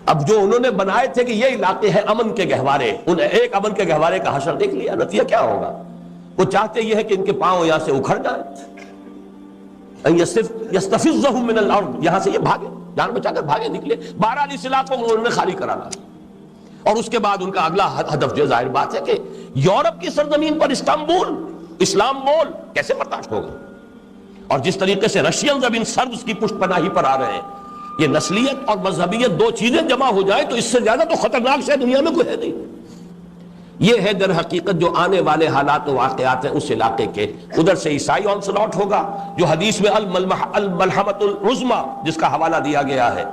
اب جو انہوں نے بنائے تھے کہ یہ علاقے ہیں امن کے گہوارے، انہیں ایک امن کے گہوارے کا حشر دیکھ لیا، نتیجہ کیا ہوگا؟ وہ چاہتے یہ ہے کہ ان کے پاؤں یہاں سے اکھڑ جائیں، یستفزہم من الارض، یہاں سے یہ بھاگے، جان بچا کر بھاگے نکلے۔ 12 اس علاقوں کو انہوں نے خالی کرانا، اور اس کے بعد ان کا اگلا ہدف جو ظاہر بات ہے کہ یورپ کی سرزمین پر استنبول اسلام بول کیسے برداشت ہوگا؟ اور جس طریقے سے رشین اب ان سربز کی پشت پناہی پر آ رہے ہیں، یہ نسلیت اور مذہبیت دو چیزیں جمع ہو جائیں تو اس سے زیادہ تو خطرناک شے دنیا میں کوئی ہے نہیں۔ یہ ہے در حقیقت جو آنے والے حالات و واقعات ہیں اس علاقے کے۔ ادھر سے عیسائی آنسلاٹ ہوگا، جو حدیث میں الملحمۃ العظمیٰ جس کا حوالہ دیا گیا ہے،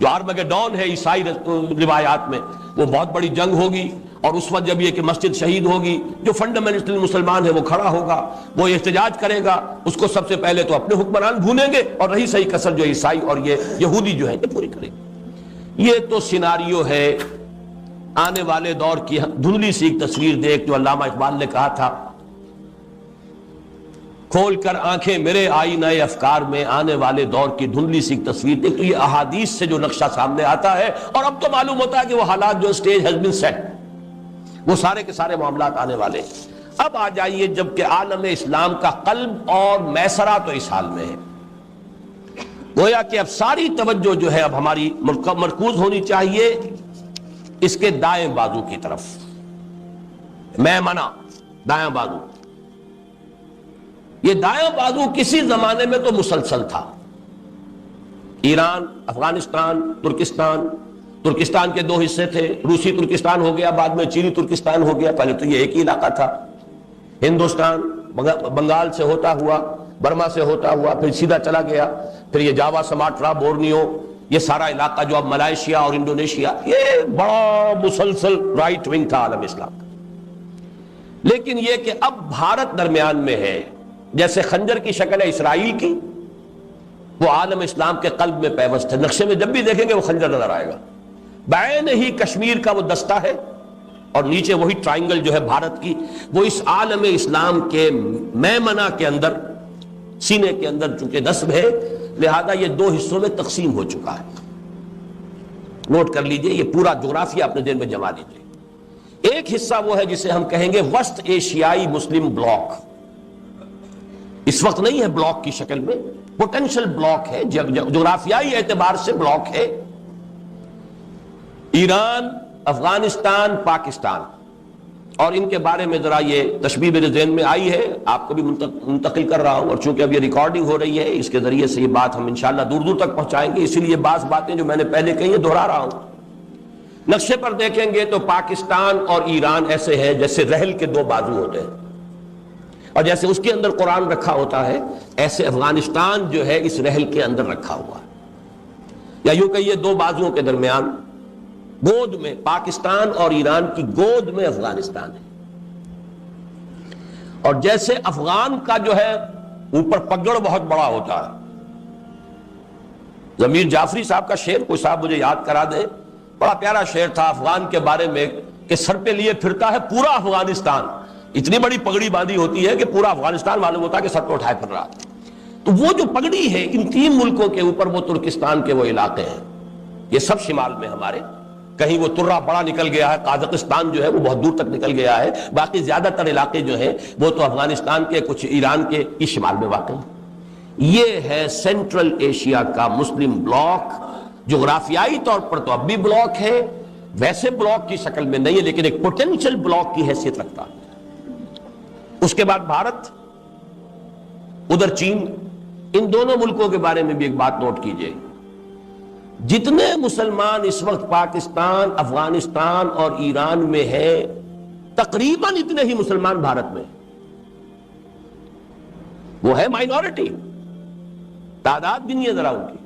جو آرمگیڈون ہے عیسائی روایات میں، وہ بہت بڑی جنگ ہوگی، اور اس وقت جب یہ کہ مسجد شہید ہوگی، جو فنڈامنٹل مسلمان ہے وہ کھڑا ہوگا، وہ احتجاج کرے گا، اس کو سب سے پہلے تو اپنے حکمران بھونیں گے، اور رہی صحیح کسر جو عیسائی اور یہ یہودی جو ہیں یہ پوری کریں گے۔ یہ تو سیناریو ہے آنے والے دور کی دھندلی سی ایک تصویر دیکھ، جو علامہ اقبال نے کہا تھا، کھول کر آنکھیں میرے آئینہ افکار میں آنے والے دور کی دھندلی سی ایک تصویر دیکھ۔ تو یہ احادیث سے جو نقشہ سامنے آتا ہے، اور اب تو معلوم ہوتا ہے کہ وہ حالات جو اسٹیج ہیز بین سیٹ، وہ سارے کے سارے معاملات آنے والے۔ اب آ جائیے جبکہ عالم اسلام کا قلب اور میسرہ تو اس حال میں ہے، گویا کہ اب ساری توجہ جو ہے اب ہماری مرکوز ہونی چاہیے اس کے دائیں بازو کی طرف، میمنہ دائیں بازو۔ یہ دائیں بازو کسی زمانے میں تو مسلسل تھا، ایران، افغانستان، ترکستان کے 2 حصے تھے، روسی ترکستان ہو گیا، بعد میں چینی ترکستان ہو گیا، پہلے تو یہ ایک ہی علاقہ تھا۔ ہندوستان بنگال سے ہوتا ہوا، برما سے ہوتا ہوا، پھر سیدھا چلا گیا، پھر یہ جاوا، سماٹرا، بورنیو، یہ سارا علاقہ جو اب ملائیشیا اور انڈونیشیا، یہ بڑا مسلسل رائٹ ونگ تھا عالم اسلام کا۔ لیکن یہ کہ اب بھارت درمیان میں ہے، جیسے خنجر کی شکل ہے اسرائیل کی، وہ عالم اسلام کے قلب میں پیوست ہے۔ نقشے میں جب بھی دیکھیں گے وہ خنجر نظر آئے گا، بعین ہی کشمیر کا وہ دستہ ہے، اور نیچے وہی ٹرائنگل جو ہے بھارت کی، وہ اس عالم اسلام کے میمنہ کے اندر، سینے کے اندر چونکہ نصب ہے، لہذا یہ 2 حصوں میں تقسیم ہو چکا ہے۔ نوٹ کر لیجئے، یہ پورا جغرافیہ اپنے ذہن میں جما لیجئے۔ ایک حصہ وہ ہے جسے ہم کہیں گے وسط ایشیائی مسلم بلاک، اس وقت نہیں ہے بلاک کی شکل میں، پوٹینشل بلاک ہے، جغرافیائی اعتبار سے بلاک ہے۔ ایران، افغانستان، پاکستان، اور ان کے بارے میں ذرا یہ تشبیہ میرے ذہن میں آئی ہے، آپ کو بھی منتقل کر رہا ہوں، اور چونکہ اب یہ ریکارڈنگ ہو رہی ہے، اس کے ذریعے سے یہ بات ہم انشاءاللہ دور دور تک پہنچائیں گے، اسی لیے بعض باتیں جو میں نے پہلے کہی ہیں دہرا رہا ہوں۔ نقشے پر دیکھیں گے تو پاکستان اور ایران ایسے ہیں جیسے رحل کے 2 بازو ہوتے ہیں، اور جیسے اس کے اندر قرآن رکھا ہوتا ہے، ایسے افغانستان جو ہے اس رحل کے اندر رکھا ہوا ہے، یا یوں کہیے 2 بازوؤں کے درمیان گود میں پاکستان اور ایران کی گود میں افغانستان ہے۔ اور جیسے افغان کا جو ہے اوپر پگڑ بہت بڑا ہوتا ہے، ضمیر جعفری صاحب کا شعر کوئی صاحب مجھے یاد کرا دے، بڑا پیارا شعر تھا افغان کے بارے میں کہ سر پہ لیے پھرتا ہے پورا افغانستان، اتنی بڑی پگڑی باندھی ہوتی ہے کہ پورا افغانستان معلوم ہوتا ہے کہ سر پہ اٹھائے پھر رہا۔ تو وہ جو پگڑی ہے ان 3 ملکوں کے اوپر، وہ ترکستان کے وہ علاقے ہیں، یہ سب شمال میں ہمارے، کہیں وہ ترہ بڑا نکل گیا ہے، قازقستان جو ہے وہ بہت دور تک نکل گیا ہے، باقی زیادہ تر علاقے جو ہیں وہ تو افغانستان کے، کچھ ایران کے کی شمال میں واقع ہیں۔ یہ ہے سینٹرل ایشیا کا مسلم بلاک، جغرافیائی طور پر تو اب بھی بلاک ہے، ویسے بلاک کی شکل میں نہیں ہے، لیکن ایک پوٹینشل بلاک کی حیثیت رکھتا ہے۔ اس کے بعد بھارت، ادھر چین، ان دونوں ملکوں کے بارے میں بھی ایک بات نوٹ کیجئے، جتنے مسلمان اس وقت پاکستان، افغانستان اور ایران میں ہیں، تقریباً اتنے ہی مسلمان بھارت میں، وہ ہے مائنورٹی، تعداد بھی نہیں ہے ذرا ان کی،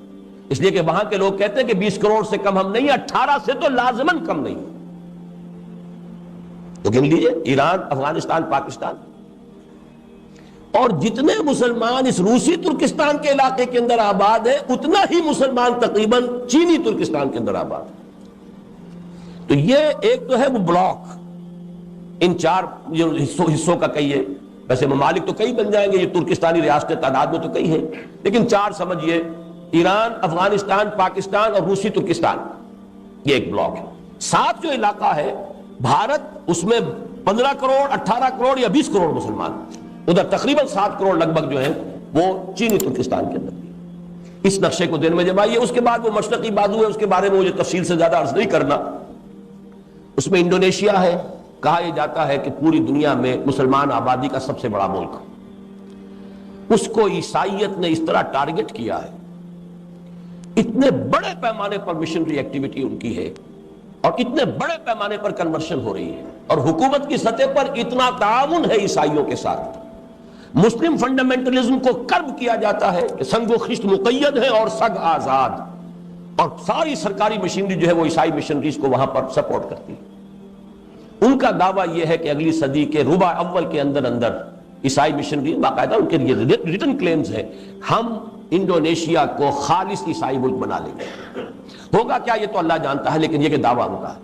اس لیے کہ وہاں کے لوگ کہتے ہیں کہ 20 کروڑ سے کم ہم نہیں، 18 سے تو لازماً کم نہیں، تو گن لیجئے ایران، افغانستان، پاکستان۔ اور جتنے مسلمان اس روسی ترکستان کے علاقے کے اندر آباد ہیں، اتنا ہی مسلمان تقریباً چینی ترکستان کے اندر آباد ہیں۔ تو یہ ایک تو ہے وہ بلاک، ان 4 حصوں کا کہیے، ویسے ممالک تو کئی بن جائیں گے، یہ ترکستانی ریاستیں تعداد میں تو کئی ہیں، لیکن 4 سمجھیے، ایران، افغانستان، پاکستان اور روسی ترکستان، یہ ایک بلاک ہے. ساتھ جو علاقہ ہے بھارت، اس میں 15 کروڑ 18 کروڑ یا 20 کروڑ مسلمان، ادھر تقریباً 7 کروڑ لگ بھگ جو ہے وہ چینی ترکستان کے اندر. اس نقشے کو دین میں جب آئیے، اس کے بعد وہ مشرقی بازو ہے، اس کے بارے میں مجھے تفصیل سے زیادہ عرض نہیں کرنا. اس میں انڈونیشیا ہے. کہا یہ جاتا ہے کہ پوری دنیا میں مسلمان آبادی کا سب سے بڑا ملک. اس کو عیسائیت نے اس طرح ٹارگٹ کیا ہے، اتنے بڑے پیمانے پر مشنری ایکٹیویٹی ان کی ہے اور اتنے بڑے پیمانے پر کنورشن ہو رہی ہے، اور حکومت کی سطح پر اتنا تعاون ہے عیسائیوں کے ساتھ. مسلم فنڈامنٹلزم کو کرب کیا جاتا ہے کہ سنگ و خشت مقید ہے اور سگ آزاد، اور ساری سرکاری مشینری جو ہے وہ عیسائی مشنریز کو وہاں پر سپورٹ کرتی ہے. ان کا دعویٰ یہ ہے کہ اگلی صدی کے ربع اول کے اندر اندر عیسائی مشنری، باقاعدہ ان کے لیے ریٹن کلیمز ہے، ہم انڈونیشیا کو خالص عیسائی ملک بنا لیں گے. ہوگا کیا یہ تو اللہ جانتا ہے، لیکن یہ کہ دعویٰ ان کا ہے.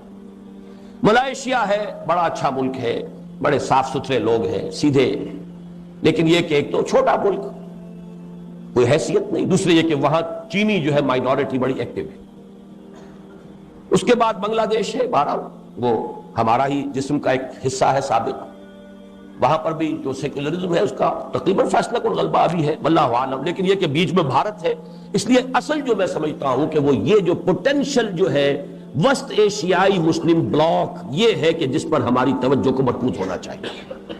ملائیشیا ہے، بڑا اچھا ملک ہے، بڑے صاف ستھرے لوگ ہیں، سیدھے، لیکن یہ کہ ایک تو چھوٹا ملک، کوئی حیثیت نہیں. دوسرے یہ کہ وہاں چینی جو ہے مائنورٹی بڑی ایکٹیو ہے. اس کے بعد بنگلہ دیش ہے، بہرحال وہ ہمارا ہی جسم کا ایک حصہ ہے سابق. وہاں پر بھی جو سیکولرزم ہے اس کا تقریباً فیصلہ کن غلبہ ابھی ہے، واللہ عالم. لیکن یہ کہ بیچ میں بھارت ہے. اس لیے اصل جو میں سمجھتا ہوں کہ وہ یہ جو پوٹینشل جو ہے وسط ایشیائی مسلم بلاک، یہ ہے کہ جس پر ہماری توجہ کو مرکوز ہونا چاہیے.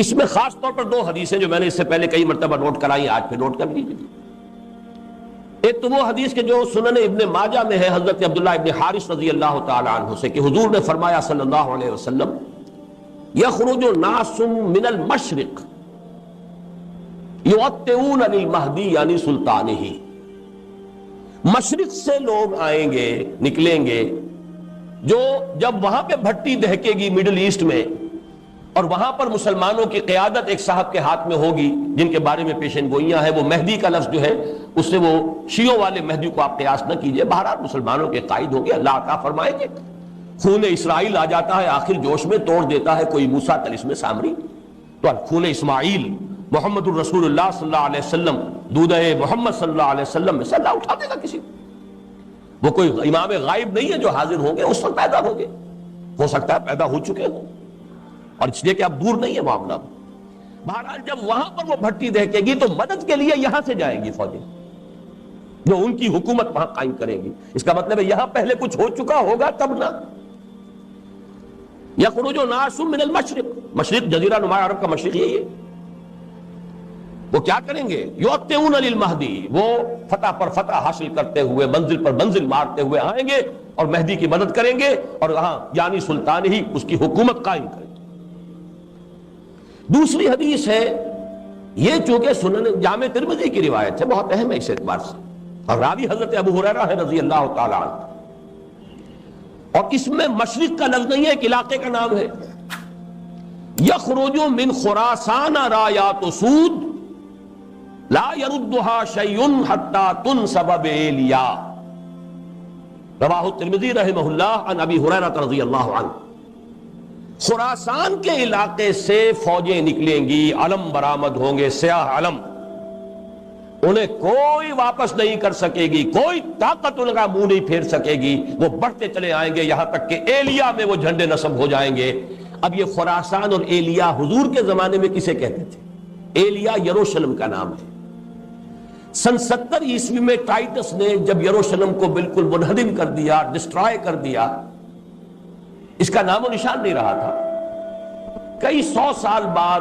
اس میں خاص طور پر 2 حدیثیں جو میں نے اس سے پہلے کئی مرتبہ نوٹ کرائی، آج پہ نوٹ کر لیجیے. ایک تو وہ حدیث کہ جو سنن ابن ماجہ میں ہے حضرت عبداللہ ابن حارث رضی اللہ تعالی عنہ سے، کہ حضور نے فرمایا صلی اللہ علیہ وسلم، یخرج ناس من المشرق یعطئون للمہدی یعنی سلطانہ. مشرق سے لوگ آئیں گے، نکلیں گے، جو جب وہاں پہ بھٹی دہکے گی مڈل ایسٹ میں، اور وہاں پر مسلمانوں کی قیادت ایک صاحب کے ہاتھ میں ہوگی جن کے بارے میں پیشن گوئیاں ہیں. وہ مہدی کا لفظ جو ہے اس سے وہ شیعوں والے مہدی کو آپ قیاس نہ کیجئے، بہرحال مسلمانوں کے قائد ہوں گے. اللہ عطا فرمائیں گے. خون اسرائیل آ جاتا ہے آخر جوش میں، توڑ دیتا ہے کوئی موسیٰ طلسم سامری. تو خون اسماعیل محمد الرسول اللہ صلی اللہ علیہ وسلم، دودہ محمد صلی اللہ علیہ وسلم میں سے اللہ اٹھا دے گا کسی کو. وہ کوئی امام غائب نہیں ہے جو حاضر ہوں گے، اس وقت پیدا ہوں گے. ہو سکتا ہے پیدا ہو چکے ہوں، اور اس لیے کہ اب دور نہیں ہے معاملہ. بہرحال جب وہاں پر وہ بھٹی دہکے گی تو مدد کے لیے یہاں سے جائیں گی فوجیں جو ان کی حکومت وہاں قائم کریں گی. اس کا مطلب ہے یہاں پہلے کچھ ہو چکا ہوگا تب نہ. یخرج ناس من المشرق، مشرق جزیرہ نما عرب کا مشرق یہی ہے. وہ کیا کریں گے؟ یعطئون للمہدی، وہ فتح پر فتح حاصل کرتے ہوئے، منزل پر منزل مارتے ہوئے آئیں گے اور مہدی کی مدد کریں گے، اور وہاں یعنی سلطان ہی اس کی حکومت قائم کریں گے. دوسری حدیث ہے، یہ چونکہ سنن جامع ترمذی کی روایت ہے، بہت اہم ہے اس اعتبار سے، اور راوی حضرت ابو ہریرہ ہے رضی اللہ تعالی عنہ. اور اس میں مشرق کا لفظ نہیں ہے، ایک علاقے کا نام ہے. یخرج من خراسان رایات سود لا يردها شيء حتى تنصب بإيلیا. رواہ الترمذی رحمہ اللہ عن ابی ہریرہ رضی اللہ عنہ. خراسان کے علاقے سے فوجیں نکلیں گی، علم برآمد ہوں گے، سیاہ علم، انہیں کوئی واپس نہیں کر سکے گی، کوئی طاقت ان کا منہ نہیں پھیر سکے گی. وہ بڑھتے چلے آئیں گے یہاں تک کہ ایلیا میں وہ جھنڈے نصب ہو جائیں گے. اب یہ خراسان اور ایلیا حضور کے زمانے میں کسے کہتے تھے؟ ایلیا یروشلم کا نام ہے. سن 70 عیسوی میں ٹائٹس نے جب یروشلم کو بالکل منہدم کر دیا، ڈسٹرائے کر دیا، اس کا نام و نشان نہیں رہا تھا. کئی 100 سال بعد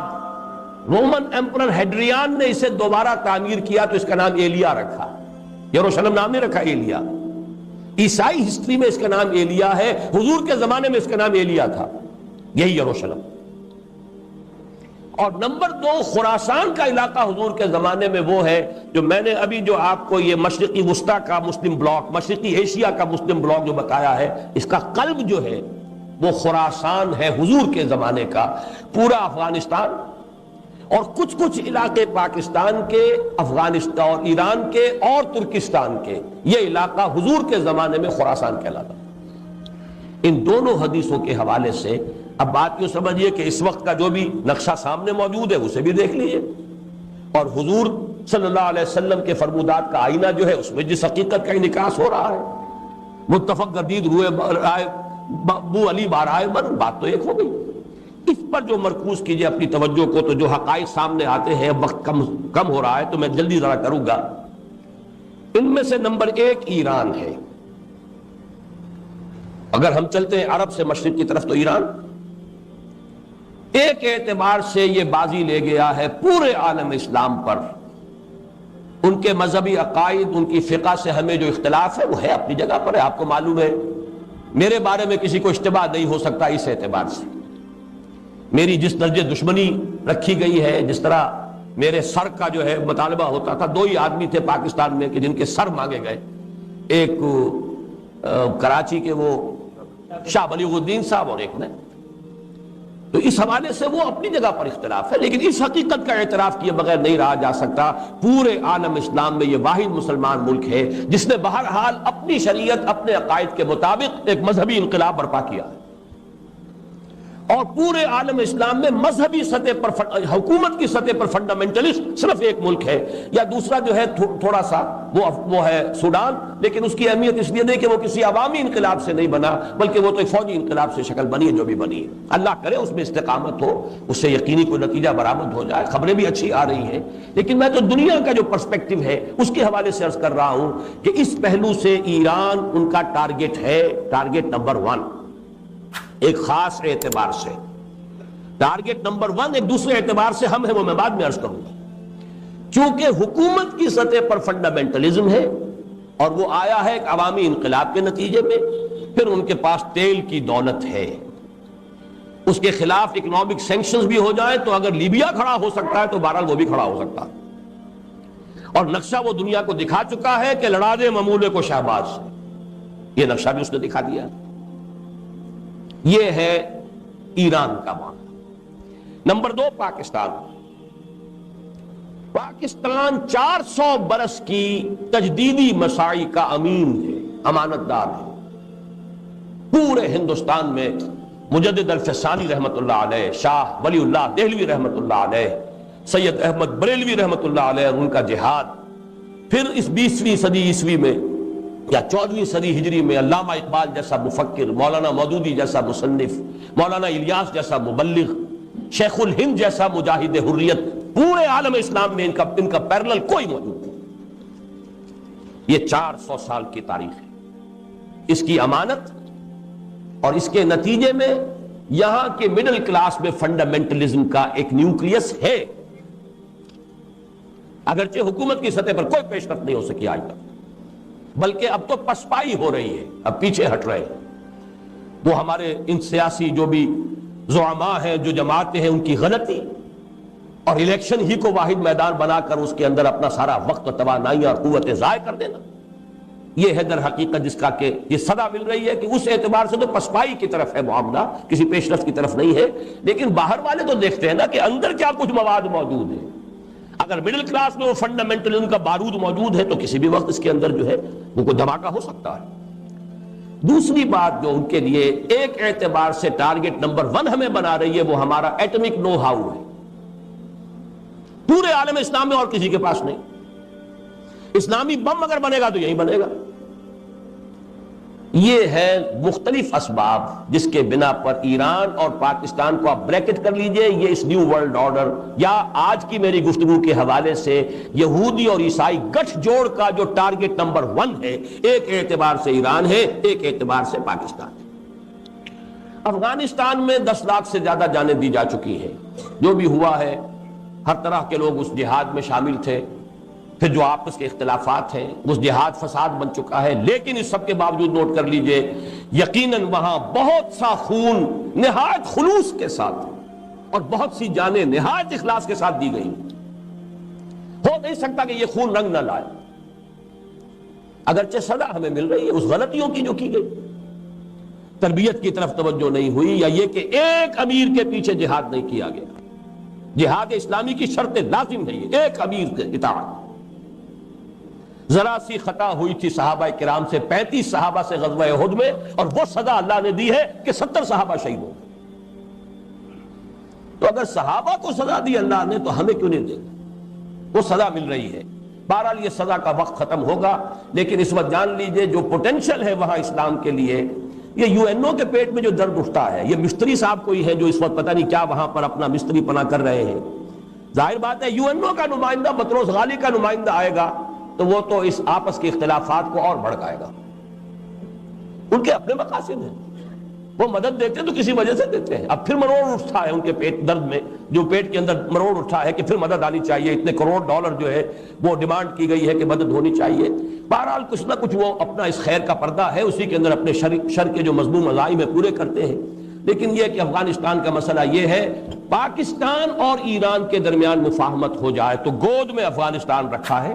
رومن ایمپرر ہیڈریان نے اسے دوبارہ تعمیر کیا تو اس کا نام ایلیا رکھا. یروشلم نام نہیں رکھا ایلیا. عیسائی ہسٹری میں اس کا نام ایلیا ہے، حضور کے زمانے میں اس کا نام ایلیا تھا، یہی یروشلم. اور نمبر 2 خراسان کا علاقہ حضور کے زمانے میں وہ ہے جو میں نے ابھی جو آپ کو یہ مشرقی وسطی کا مسلم بلاک، مشرقی ایشیا کا مسلم بلاک جو بتایا ہے، اس کا قلب جو ہے وہ خراسان ہے حضور کے زمانے کا. پورا افغانستان اور کچھ علاقے پاکستان کے، افغانستان اور ایران کے اور ترکستان کے، یہ علاقہ حضور کے زمانے میں خراسان کہلاتا. ان دونوں حدیثوں کے حوالے سے اب بات یوں سمجھیے کہ اس وقت کا جو بھی نقشہ سامنے موجود ہے اسے بھی دیکھ لیجیے، اور حضور صلی اللہ علیہ وسلم کے فرمودات کا آئینہ جو ہے اس میں جس حقیقت کا انعکاس ہو رہا ہے. متفق گردید روئے رائے بو علی بارائے من، بات تو ایک ہو گئی۔ اس پر جو مرکوز کیجئے اپنی توجہ کو، تو جو حقائق سامنے آتے ہیں، وقت کم ہو رہا ہے تو میں جلدی ذرا کروں گا۔ ان میں سے نمبر 1 ایران ہے۔ اگر ہم چلتے ہیں عرب سے مشرق کی طرف، تو ایران ایک اعتبار سے یہ بازی لے گیا ہے پورے عالم اسلام پر۔ ان کے مذہبی عقائد، ان کی فقہ سے ہمیں جو اختلاف ہے وہ ہے اپنی جگہ پر ہے، آپ کو معلوم ہے۔ میرے بارے میں کسی کو اشتباہ نہیں ہو سکتا اس اعتبار سے۔ میری جس درجے دشمنی رکھی گئی ہے، جس طرح میرے سر کا جو ہے مطالبہ ہوتا تھا، 2 ہی آدمی تھے پاکستان میں کہ جن کے سر مانگے گئے، ایک کراچی کے وہ شاہ بلیغ الدین صاحب اور ایک میں۔ تو اس حوالے سے وہ اپنی جگہ پر اختلاف ہے، لیکن اس حقیقت کا اعتراف کیے بغیر نہیں رہا جا سکتا، پورے عالم اسلام میں یہ واحد مسلمان ملک ہے جس نے بہرحال اپنی شریعت، اپنے عقائد کے مطابق ایک مذہبی انقلاب برپا کیا ہے۔ اور پورے عالم اسلام میں مذہبی سطح پر، حکومت کی سطح پر فنڈامنٹلسٹ صرف ایک ملک ہے، یا دوسرا جو ہے تھوڑا سا وہ ہے سوڈان، لیکن اس کی اہمیت اس لیے نہیں کہ وہ کسی عوامی انقلاب سے نہیں بنا، بلکہ وہ تو ایک فوجی انقلاب سے شکل بنی ہے جو بھی بنی ہے۔ اللہ کرے اس میں استقامت ہو، اس سے یقینی کوئی نتیجہ برآمد ہو جائے۔ خبریں بھی اچھی آ رہی ہیں، لیکن میں تو دنیا کا جو پرسپیکٹو ہے اس کے حوالے سے عرض کر رہا ہوں کہ اس پہلو سے ایران ان کا ٹارگٹ ہے، ٹارگٹ نمبر 1 ایک خاص اعتبار سے۔ ٹارگٹ نمبر 1 ایک دوسرے اعتبار سے ہم ہیں، وہ میں بعد میں عرض کروں گا۔ چونکہ حکومت کی سطح پر فنڈامنٹلزم ہے اور وہ آیا ہے ایک عوامی انقلاب کے نتیجے میں، پھر ان کے پاس تیل کی دولت ہے، اس کے خلاف اکنامک سینکشنز بھی ہو جائیں تو اگر لیبیا کھڑا ہو سکتا ہے تو بہرحال وہ بھی کھڑا ہو سکتا ہے۔ اور نقشہ وہ دنیا کو دکھا چکا ہے کہ لڑا دے ممولے کو شہباز سے، یہ نقشہ بھی اس نے دکھا دیا۔ یہ ہے ایران کا معاملہ۔ نمبر 2 پاکستان۔ پاکستان 400 برس کی تجدیدی مساعی کا امین ہے، امانت دار ہے۔ پورے ہندوستان میں مجدد الفسانی رحمت اللہ علیہ، شاہ ولی اللہ دہلوی رحمت اللہ علیہ، سید احمد بریلوی رحمت اللہ علیہ اور ان کا جہاد، پھر اس 20ویں صدی عیسوی میں یا 14ویں صدی ہجری میں علامہ اقبال جیسا مفکر، مولانا مودودی جیسا مصنف، مولانا الیاس جیسا مبلغ، شیخ الہند جیسا مجاہد حریت، پورے عالم اسلام میں ان کا پیرلل کوئی موجود نہیں۔ یہ 400 سال کی تاریخ ہے، اس کی امانت اور اس کے نتیجے میں یہاں کے مڈل کلاس میں فنڈامنٹلزم کا ایک نیوکلیس ہے، اگرچہ حکومت کی سطح پر کوئی پیش رفت نہیں ہو سکی آج تک، بلکہ اب تو پسپائی ہو رہی ہے، اب پیچھے ہٹ رہے ہیں۔ وہ ہمارے ان سیاسی جو بھی زعماء ہیں، جو جماعتیں ہیں، ان کی غلطی اور الیکشن ہی کو واحد میدان بنا کر اس کے اندر اپنا سارا وقت و توانائی اور قوتیں ضائع کر دینا، یہ ہے در حقیقت جس کا کہ یہ صدا مل رہی ہے کہ اس اعتبار سے تو پسپائی کی طرف ہے معاملہ، کسی پیش رفت کی طرف نہیں ہے۔ لیکن باہر والے تو دیکھتے ہیں نا کہ اندر کیا کچھ مواد موجود ہے۔ اگر مڈل کلاس میں وہ فنڈامنٹلزم کا بارود موجود ہے تو کسی بھی وقت اس کے اندر جو ہے وہ کوئی دھماکہ ہو سکتا ہے۔ دوسری بات جو ان کے لیے ایک اعتبار سے ٹارگٹ نمبر 1 ہمیں بنا رہی ہے، وہ ہمارا ایٹمک نو ہاؤ ہے۔ پورے عالم اسلام میں اور کسی کے پاس نہیں۔ اسلامی بم اگر بنے گا تو یہی بنے گا۔ یہ ہے مختلف اسباب جس کے بنا پر ایران اور پاکستان کو آپ بریکٹ کر لیجئے، یہ اس نیو ورلڈ آرڈر یا آج کی میری گفتگو کے حوالے سے یہودی اور عیسائی گٹھ جوڑ کا جو ٹارگٹ نمبر 1 ہے، ایک اعتبار سے ایران ہے، ایک اعتبار سے پاکستان ہے۔ افغانستان میں 10 لاکھ سے زیادہ جانیں دی جا چکی ہیں، جو بھی ہوا ہے ہر طرح کے لوگ اس جہاد میں شامل تھے، پھر جو آپس کے اختلافات ہیں، اس جہاد فساد بن چکا ہے، لیکن اس سب کے باوجود نوٹ کر لیجئے یقیناً وہاں بہت سا خون نہایت خلوص کے ساتھ اور بہت سی جانیں نہایت اخلاص کے ساتھ دی گئی۔ ہو نہیں سکتا کہ یہ خون رنگ نہ لائے، اگرچہ سزا ہمیں مل رہی ہے اس غلطیوں کی جو کی گئی، تربیت کی طرف توجہ نہیں ہوئی، یا یہ کہ ایک امیر کے پیچھے جہاد نہیں کیا گیا۔ جہاد اسلامی کی شرط لازم ہے یہ ایک امیر کے اطاعت۔ ذرا سی خطا ہوئی تھی صحابہ کرام سے، 35 صحابہ سے غزوہ احد میں، اور وہ سزا اللہ نے دی ہے کہ 70 صحابہ شہید ہو گئے۔ تو اگر صحابہ کو سزا دی اللہ نے تو ہمیں کیوں نہیں دے گا؟ وہ سزا مل رہی ہے۔ بہرحال یہ سزا کا وقت ختم ہوگا، لیکن اس وقت جان لیجئے جو پوٹینشل ہے وہاں اسلام کے لیے، یہ یو این او کے پیٹ میں جو درد اٹھتا ہے، یہ مستری صاحب کوئی ہے جو اس وقت پتہ نہیں کیا وہاں پر اپنا مستری پنا کر رہے ہیں۔ ظاہر بات ہے یو این او کا نمائندہ بطرس غالی کا نمائندہ آئے گا تو وہ تو اس آپس کے اختلافات کو اور بڑھائے گا۔ ان کے اپنے مقاصد ہیں، وہ مدد دیتے ہیں تو کسی وجہ سے دیتے ہیں۔ اب پھر مروڑ اٹھتا ہے ان کے پیٹ درد میں، جو پیٹ کے اندر مروڑ اٹھا ہے کہ پھر مدد آنی چاہیے، اتنے کروڑ ڈالر جو ہے وہ ڈیمانڈ کی گئی ہے کہ مدد ہونی چاہیے۔ بہرحال کچھ نہ کچھ وہ اپنا اس خیر کا پردہ ہے، اسی کے اندر اپنے شر کے جو مذموم عزائم ہے پورے کرتے ہیں۔ لیکن یہ کہ افغانستان کا مسئلہ یہ ہے، پاکستان اور ایران کے درمیان مفاہمت ہو جائے تو گود میں افغانستان رکھا ہے،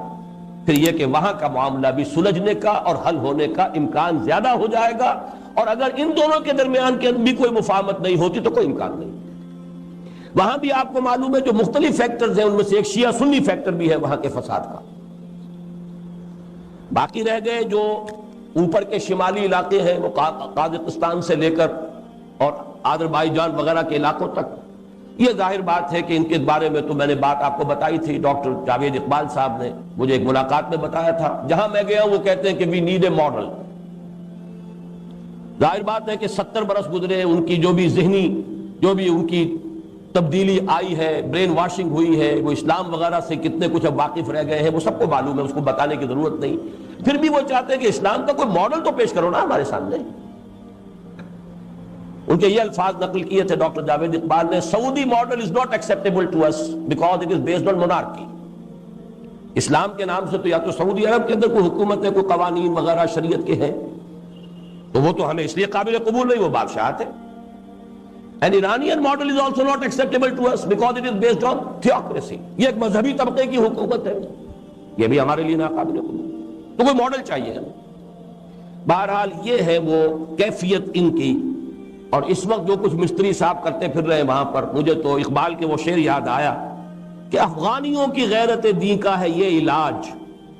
پھر یہ کہ وہاں کا معاملہ بھی سلجھنے کا اور حل ہونے کا امکان زیادہ ہو جائے گا، اور اگر ان دونوں کے درمیان کے بھی کوئی مفاہمت نہیں ہوتی تو کوئی امکان نہیں۔ وہاں بھی آپ کو معلوم ہے جو مختلف فیکٹرز ہیں ان میں سے ایک شیعہ سنی فیکٹر بھی ہے وہاں کے فساد کا۔ باقی رہ گئے جو اوپر کے شمالی علاقے ہیں، وہ قازقستان سے لے کر اور آذربائیجان وغیرہ کے علاقوں تک، یہ ظاہر بات ہے کہ ان کے بارے میں تو میں نے بات آپ کو بتائی تھی، ڈاکٹر جاوید اقبال صاحب نے مجھے ایک ملاقات میں بتایا تھا، جہاں میں گیا وہ کہتے ہیں کہ وی نیڈ اے ماڈل۔ ظاہر بات ہے کہ 70 برس گزرے، ان کی جو بھی ذہنی جو بھی ان کی تبدیلی آئی ہے، برین واشنگ ہوئی ہے، وہ اسلام وغیرہ سے کتنے کچھ اب واقف رہ گئے ہیں وہ سب کو معلوم ہے، اس کو بتانے کی ضرورت نہیں۔ پھر بھی وہ چاہتے ہیں کہ اسلام کا کوئی ماڈل تو پیش کرو نا ہمارے سامنے۔ ان کے یہ الفاظ نقل کیے تھے ڈاکٹر جاوید اقبال نے، Saudi model is not acceptable to us because it is based on monarchy. اسلام کے نام سے تو یا تو سعودی عرب کے اندر کوئی حکومت ہے، کوئی قوانین وغیرہ شریعت کے ہیں، تو وہ تو ہمیں اس لیے قابل قبول نہیں، وہ بادشاہت ہے۔ An Iranian model is also not acceptable to us because it is based on theocracy۔ یہ ایک مذہبی طبقے کی حکومت ہے، یہ بھی ہمارے لیے ناقابل قبول، تو کوئی ماڈل چاہیے ہمیں۔ بہرحال یہ ہے وہ کیفیت ان کی، اور اس وقت جو کچھ مستری صاحب کرتے پھر رہے ہیں وہاں پر، مجھے تو اقبال کے وہ شعر یاد آیا کہ افغانیوں کی غیرت دین کا ہے یہ علاج،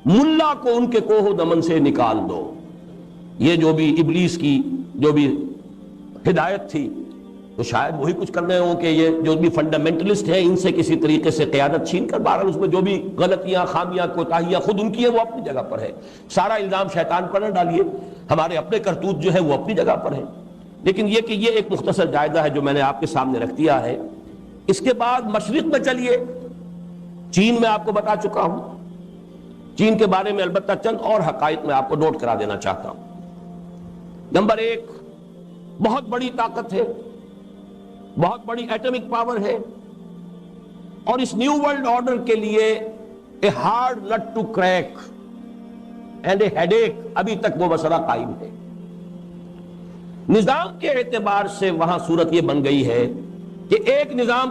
ملا کو ان کے کوہ دمن سے نکال دو۔ یہ جو بھی ابلیس کی جو بھی ہدایت تھی تو شاید وہی کچھ کر رہے ہوں کہ یہ جو بھی فنڈامنٹلسٹ ہیں ان سے کسی طریقے سے قیادت چھین کر، بہرحال اس میں جو بھی غلطیاں خامیاں کوتاہیاں خود ان کی ہیں وہ اپنی جگہ پر ہے، سارا الزام شیطان پر نہ ڈالیے، ہمارے اپنے کرتوت جو ہے وہ اپنی جگہ پر ہے۔ لیکن یہ کہ یہ ایک مختصر جائزہ ہے جو میں نے آپ کے سامنے رکھ دیا ہے۔ اس کے بعد مشرق میں چلیے، چین میں آپ کو بتا چکا ہوں، چین کے بارے میں البتہ چند اور حقائق میں آپ کو نوٹ کرا دینا چاہتا ہوں۔ نمبر 1، بہت بڑی طاقت ہے، بہت بڑی ایٹمک پاور ہے، اور اس نیو ورلڈ آرڈر کے لیے a hard nut to crack and a head ایک، ابھی تک وہ مسئلہ قائم ہے۔ نظام کے اعتبار سے وہاں صورت یہ بن گئی ہے کہ ایک نظام